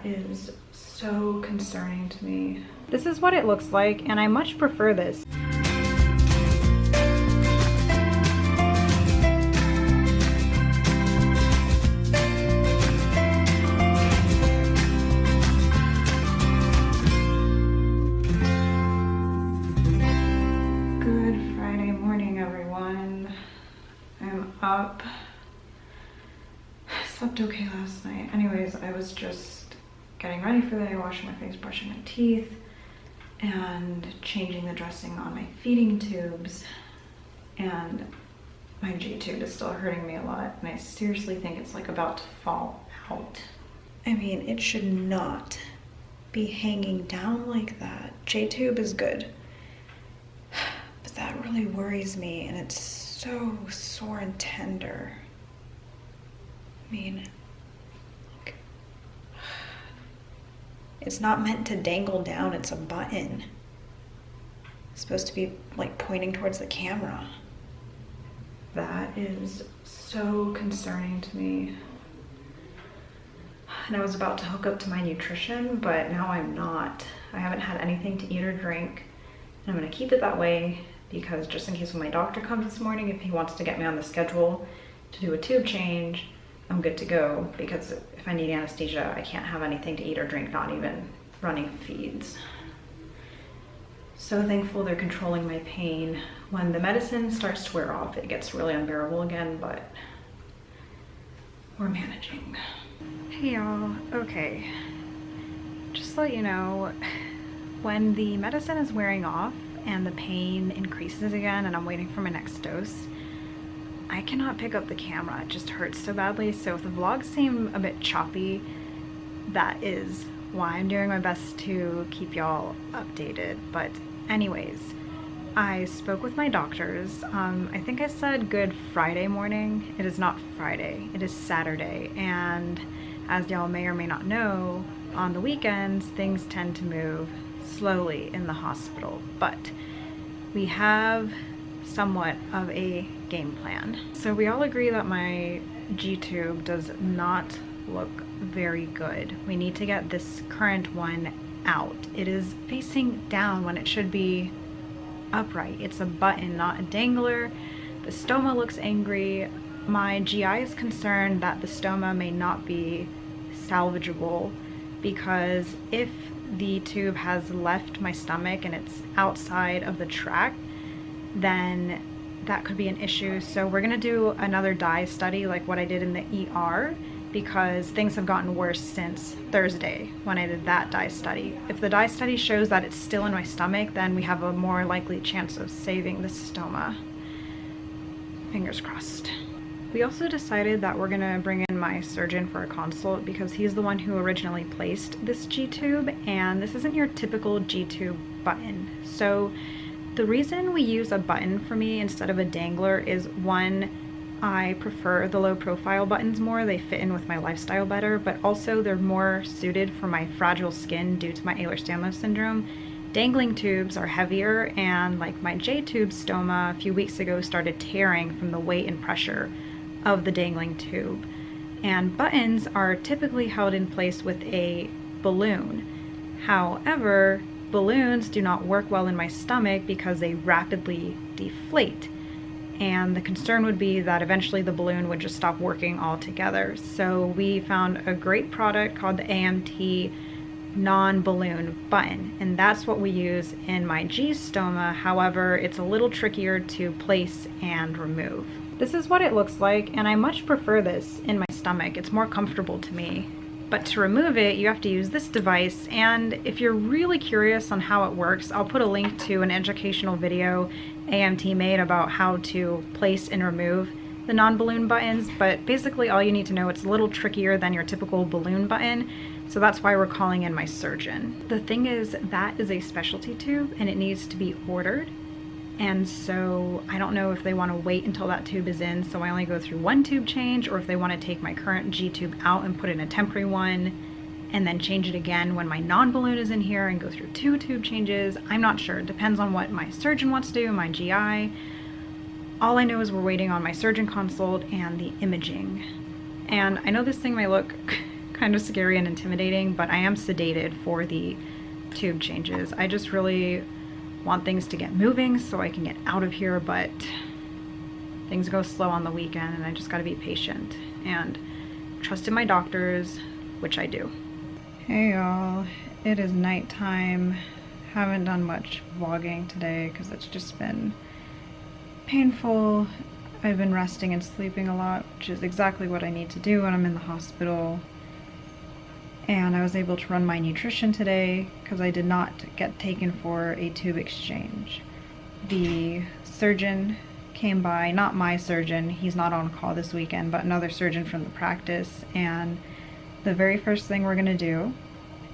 That is so concerning to me. This is what it looks like, and I much prefer this. Good Friday morning, everyone. I'm up. I slept okay last night. Anyways, I was just getting ready for the day, washing my face, brushing my teeth, and changing the dressing on my feeding tubes. And my G tube is still hurting me a lot, and I seriously think it's like about to fall out. I mean, it should not be hanging down like that. J tube is good, but that really worries me, and it's so sore and tender. I mean, look. It's not meant to dangle down, it's a button. It's supposed to be like pointing towards the camera. That is so concerning to me. And I was about to hook up to my nutrition, but now I'm not. I haven't had anything to eat or drink. And I'm gonna keep it that way because just in case when my doctor comes this morning, if he wants to get me on the schedule to do a tube change, I'm good to go, because if I need anesthesia, I can't have anything to eat or drink, not even running feeds. So thankful they're controlling my pain. When the medicine starts to wear off, it gets really unbearable again, but we're managing. Hey y'all, okay. Just to let you know, when the medicine is wearing off and the pain increases again and I'm waiting for my next dose, I cannot pick up the camera. It just hurts so badly. So if the vlogs seem a bit choppy, that is why. I'm doing my best to keep y'all updated. But anyways, I spoke with my doctors. I think I said good Friday morning. It is not Friday, it is Saturday. And as y'all may or may not know, on the weekends, things tend to move slowly in the hospital. But we have somewhat of a game plan. So we all agree that my G-tube does not look very good. We need to get this current one out. It is facing down when it should be upright. It's a button, not a dangler. The stoma looks angry. My GI is concerned that the stoma may not be salvageable, because if the tube has left my stomach and it's outside of the tract, then that could be an issue. So we're gonna do another dye study like what I did in the ER, because things have gotten worse since Thursday when I did that dye study. If the dye study shows that it's still in my stomach, then we have a more likely chance of saving the stoma. Fingers crossed. We also decided that we're gonna bring in my surgeon for a consult, because he's the one who originally placed this G-tube, and this isn't your typical G-tube button. So the reason we use a button for me instead of a dangler is, one, I prefer the low profile buttons more. They fit in with my lifestyle better, but also they're more suited for my fragile skin due to my Ehlers-Danlos syndrome. Dangling tubes are heavier, and like my J-tube stoma a few weeks ago started tearing from the weight and pressure of the dangling tube. And buttons are typically held in place with a balloon. However, balloons do not work well in my stomach because they rapidly deflate. And the concern would be that eventually the balloon would just stop working altogether. So we found a great product called the AMT non-balloon button, and that's what we use in my G stoma. However, it's a little trickier to place and remove. This is what it looks like, and I much prefer this in my stomach. It's more comfortable to me. But to remove it, you have to use this device, and if you're really curious on how it works, I'll put a link to an educational video AMT made about how to place and remove the non-balloon buttons. But basically all you need to know, it's a little trickier than your typical balloon button, so that's why we're calling in my surgeon. The thing is, that is a specialty tube and it needs to be ordered, and so I don't know if they want to wait until that tube is in, so I only go through one tube change, or if they want to take my current G tube out and put in a temporary one and then change it again when my non-balloon is in here and go through 2 tube changes. I'm not sure. It depends on what my surgeon wants to do, my GI. All I know is we're waiting on my surgeon consult and the imaging. And I know this thing may look kind of scary and intimidating, but I am sedated for the tube changes. I just really want things to get moving so I can get out of here, but things go slow on the weekend and I just gotta be patient and trust in my doctors, which I do. Hey y'all, it is nighttime. Haven't done much vlogging today because it's just been painful. I've been resting and sleeping a lot, which is exactly what I need to do when I'm in the hospital. And I was able to run my nutrition today because I did not get taken for a tube exchange. The surgeon came by, not my surgeon, he's not on call this weekend, but another surgeon from the practice, and the very first thing we're gonna do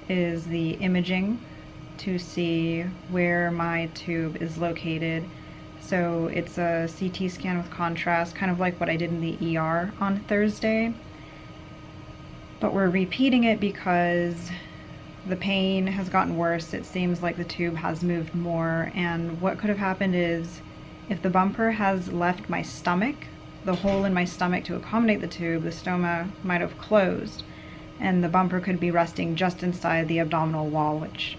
is the imaging to see where my tube is located. So it's a CT scan with contrast, kind of like what I did in the ER on Thursday. But we're repeating it because the pain has gotten worse. It seems like the tube has moved more, and what could have happened is if the bumper has left my stomach, the hole in my stomach to accommodate the tube, the stoma might have closed, and the bumper could be resting just inside the abdominal wall, which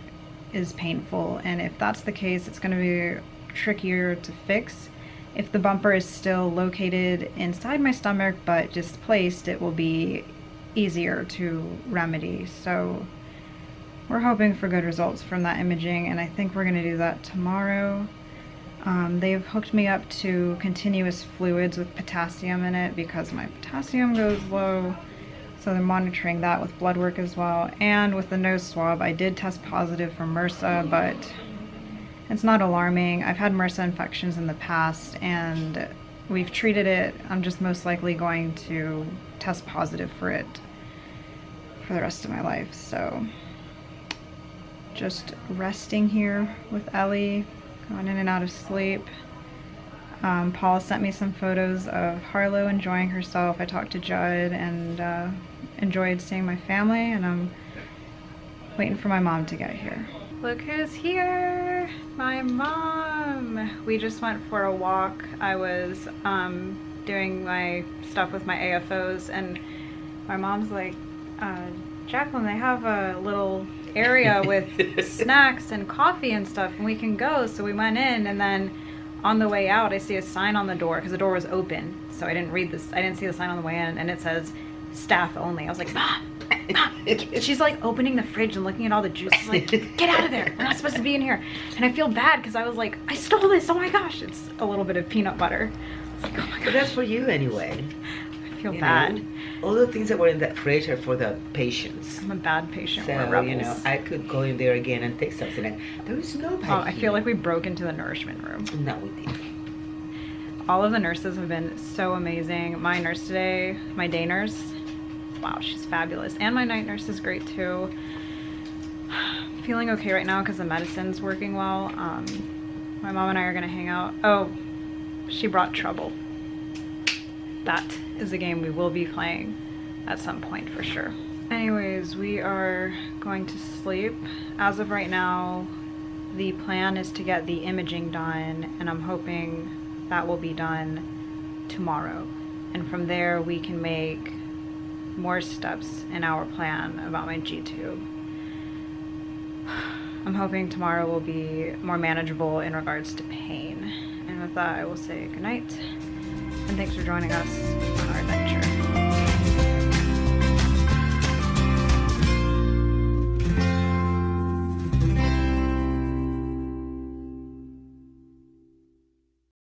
is painful. And if that's the case, it's going to be trickier to fix. If the bumper is still located inside my stomach but displaced, it will be easier to remedy. So we're hoping for good results from that imaging, and I think we're going to do that tomorrow. They've hooked me up to continuous fluids with potassium in it because my potassium goes low, so they're monitoring that with blood work as well. And with the nose swab, I did test positive for MRSA, but it's not alarming. I've had MRSA infections in the past and we've treated it. I'm just most likely going to test positive for it for the rest of my life. So just resting here with Ellie, going in and out of sleep. Paul sent me some photos of Harlow enjoying herself. I talked to Judd and enjoyed seeing my family, and I'm waiting for my mom to get here. Look who's here! My mom! We just went for a walk. I was doing my stuff with my AFOs, and my mom's like, Jacqueline, they have a little area with snacks and coffee and stuff, and we can go. So we went in, and then on the way out, I see a sign on the door because the door was open. So I didn't read this. I didn't see the sign on the way in, and it says staff only. I was like, Mom! She's like opening the fridge and looking at all the juice. She's like, get out of there, we're not supposed to be in here. And I feel bad because I was like, I stole this, oh my gosh. It's a little bit of peanut butter. I was like, oh my gosh. But that's for you anyway. I feel bad. Know, all the things that were in that fridge are for the patients. I'm a bad patient. So, we're rebels. you know, I could go in there again and take something. And there is nobody. Oh, I feel like we broke into the nourishment room. No, we did. All of the nurses have been so amazing. My nurse today, my day nurse, wow, she's fabulous. And my night nurse is great too. Feeling okay right now because the medicine's working well. My mom and I are gonna hang out. Oh, she brought trouble. That is a game we will be playing at some point for sure. Anyways, we are going to sleep. As of right now, the plan is to get the imaging done, and I'm hoping that will be done tomorrow. And from there, we can make more steps in our plan about my G-tube. I'm hoping tomorrow will be more manageable in regards to pain. And with that, I will say goodnight, and thanks for joining us on our adventure.